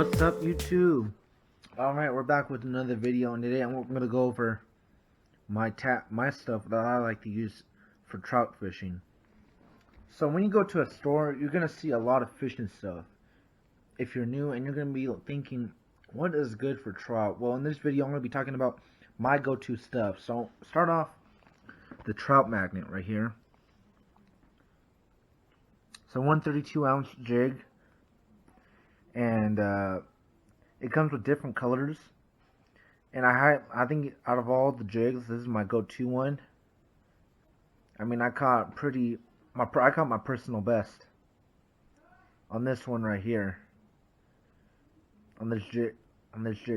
What's up, YouTube? Alright, we're back with another video, and today I'm going to go over my stuff that I like to use for trout fishing. So when you go to a store, you're going to see a lot of fishing stuff. If you're new and you're going to be thinking, what is good for trout? Well, in this video I'm going to be talking about my go-to stuff. So start off the trout magnet right here. So 132 ounce jig, and it comes with different colors, and I think out of all the jigs, this is my go-to one. I mean, I caught my personal best on this one right here, on this jig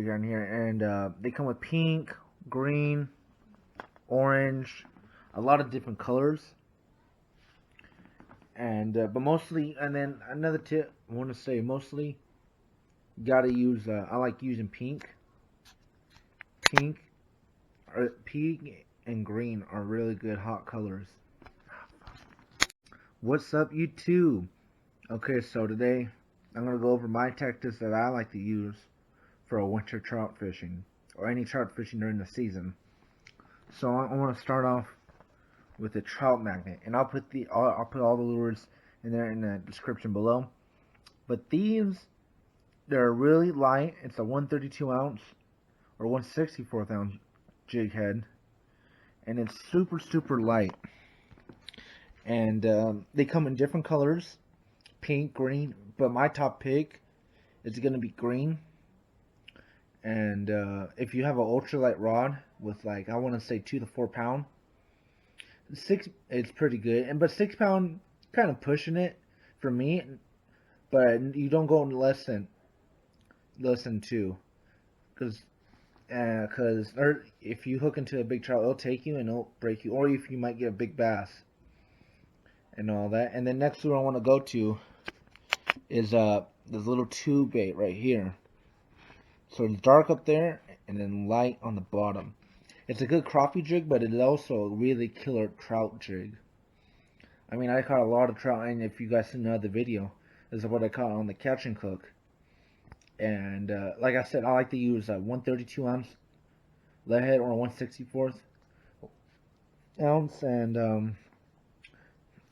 right here, and they come with pink, green, orange, a lot of different colors. And but mostly, and then another tip I want to say, mostly you gotta use I like using pink and green are really good hot colors. What's up, YouTube? Okay, so today I'm gonna go over my tactics that I like to use for a winter trout fishing, or any trout fishing during the season. So I want to start off with the trout magnet, and I'll put all the lures in there in the description below. But these, they're really light. It's a 132 ounce or 164th ounce jig head, and it's super light. And they come in different colors, pink, green, but my top pick is gonna be green. And if you have an ultralight rod with, like, I want to say 2 to 4 pound, it's pretty good. And but 6 pound, kind of pushing it for me, but you don't go less than 2, because if you hook into a big trout, it'll take you and it'll break you, or if you might get a big bass and all that. And then next lure I want to go to is this little tube bait right here. So it's dark up there and then light on the bottom. It's a good crappie jig, but it's also a really killer trout jig. I mean, I caught a lot of trout, and if you guys see another video, this is what I caught on the catch and cook. And like I said, I like to use a 132 ounce lead head or a 164th ounce, and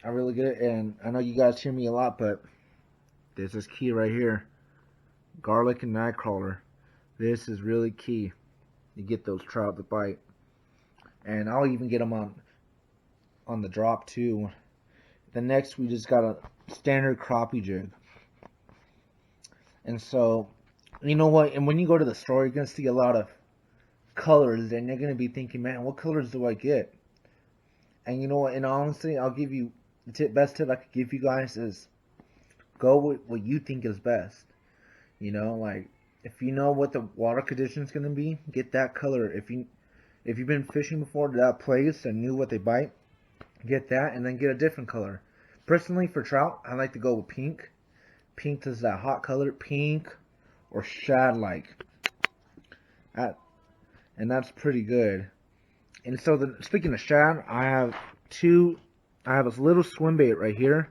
I really get it. And I know you guys hear me a lot, but there's this key right here: garlic and nightcrawler. This is really key. You get those trout to bite, and I'll even get them on the drop too. Then next, we just got a standard crappie jig. And so, you know what? And when you go to the store, you're gonna see a lot of colors, and you're gonna be thinking, man, what colors do I get? And you know what? And honestly, I'll give you the best tip I could give you guys is go with what you think is best. You know, like, if you know what the water condition is going to be, get that color. If you've been fishing before to that place and knew what they bite, get that, and then get a different color. Personally, for trout, I like to go with pink. Pink is that hot color, pink or shad-like. And that's pretty good. And so, speaking of shad, I have a little swim bait right here.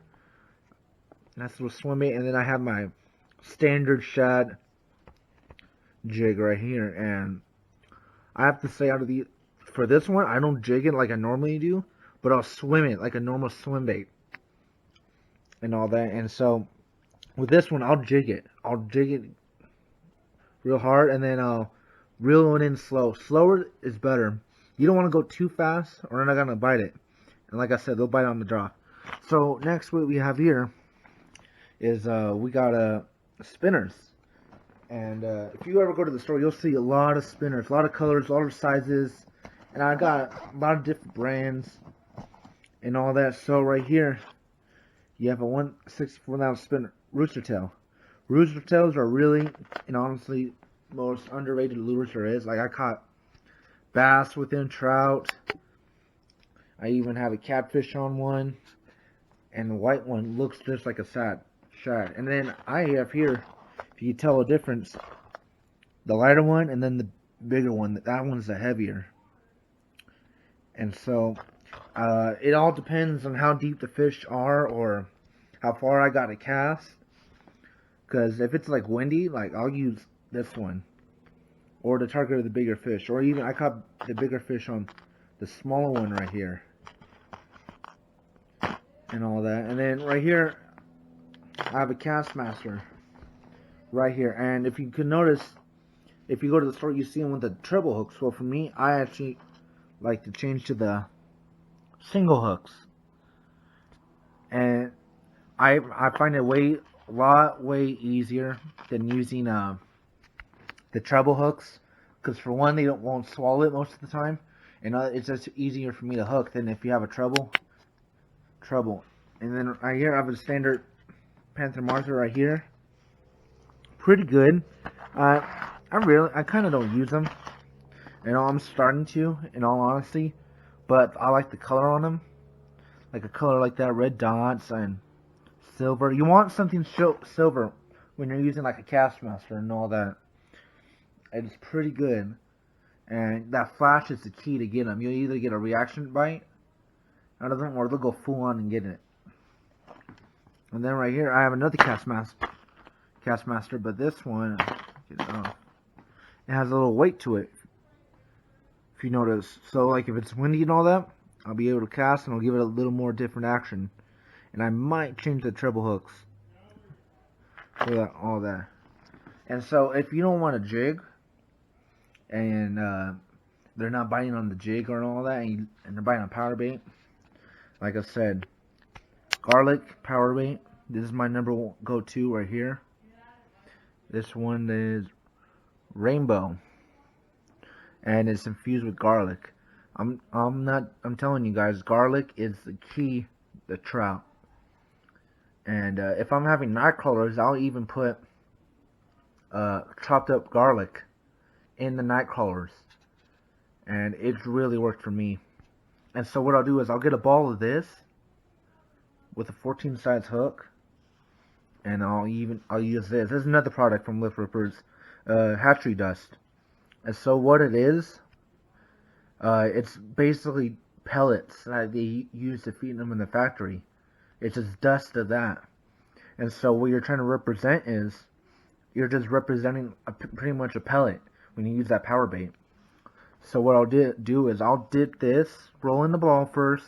That's a little swim bait, and then I have my standard shad jig right here. And I have to say, for this one, I don't jig it like I normally do, but I'll swim it like a normal swim bait and all that. And so with this one, I'll jig it real hard, and then I'll reel it in slower is better. You don't want to go too fast or they're not gonna bite it, and like I said, they'll bite on the drop. So next, what we have here is we got spinners. And if you ever go to the store, you'll see a lot of spinners, a lot of colors, a lot of sizes. And I got a lot of different brands and all that. So right here, you have a 164 ounce spinner, rooster tail. Rooster tails are really, and honestly, most underrated lures there is. Like, I caught bass within trout. I even have a catfish on one. And the white one looks just like a shad. And then I have here, if you tell a difference, the lighter one and then the bigger one, that one's the heavier. And so it all depends on how deep the fish are or how far I got to cast, Because if it's like windy, like I'll use this one, or to target the bigger fish, or even I caught the bigger fish on the smaller one right here, and all that. And then right here, I have a Castmaster right here, and if you can notice, if you go to the store, you see them with the treble hooks. Well, for me, I actually like to change to the single hooks, and I find it way easier than using the treble hooks, because for one, they won't swallow it most of the time, and it's just easier for me to hook than if you have a treble. And then right here I have a standard Panther Martha right here, pretty good. I kind of don't use them, I'm starting to, in all honesty, but I like the color on them, like a color like that, red dots and silver. You want something silver when you're using like a Castmaster and all that. It's pretty good, and that flash is the key to get them. You'll either get a reaction bite out of them, or they'll go full on and get it. And then right here I have another Castmaster, but this one, it has a little weight to it, if you notice. So like if it's windy and all that, I'll be able to cast and I'll give it a little more different action. And I might change the treble hooks for that, all that. And so if you don't want a jig, and they're not biting on the jig or all that, and they're biting on power bait, like I said, garlic power bait. This is my number one go-to right here. This one is rainbow, and it's infused with garlic. I'm telling you guys, garlic is the key to trout. And if I'm having night crawlers, I'll even put chopped up garlic in the night crawlers, and it's really worked for me. And so what I'll do is I'll get a ball of this with a 14 size hook, and I'll use this. This is another product from Lift Rippers, hatchery dust. And so what it is, it's basically pellets that they use to feed them in the factory. It's just dust of that. And so what you're trying to represent is, you're just representing pretty much a pellet when you use that power bait. So what I'll do is I'll dip this, roll in the ball first,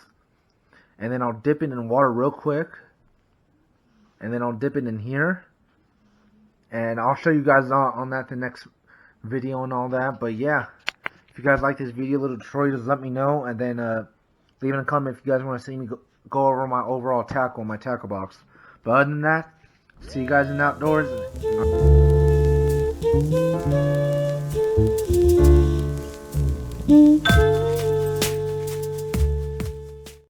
and then I'll dip it in water real quick, and then I'll dip it in here, and I'll show you guys on that the next video and all that. But yeah, if you guys like this video, little tutorial, just let me know, and then leave in a comment if you guys want to see me go over my overall tackle, my tackle box. But other than that, see you guys in the outdoors.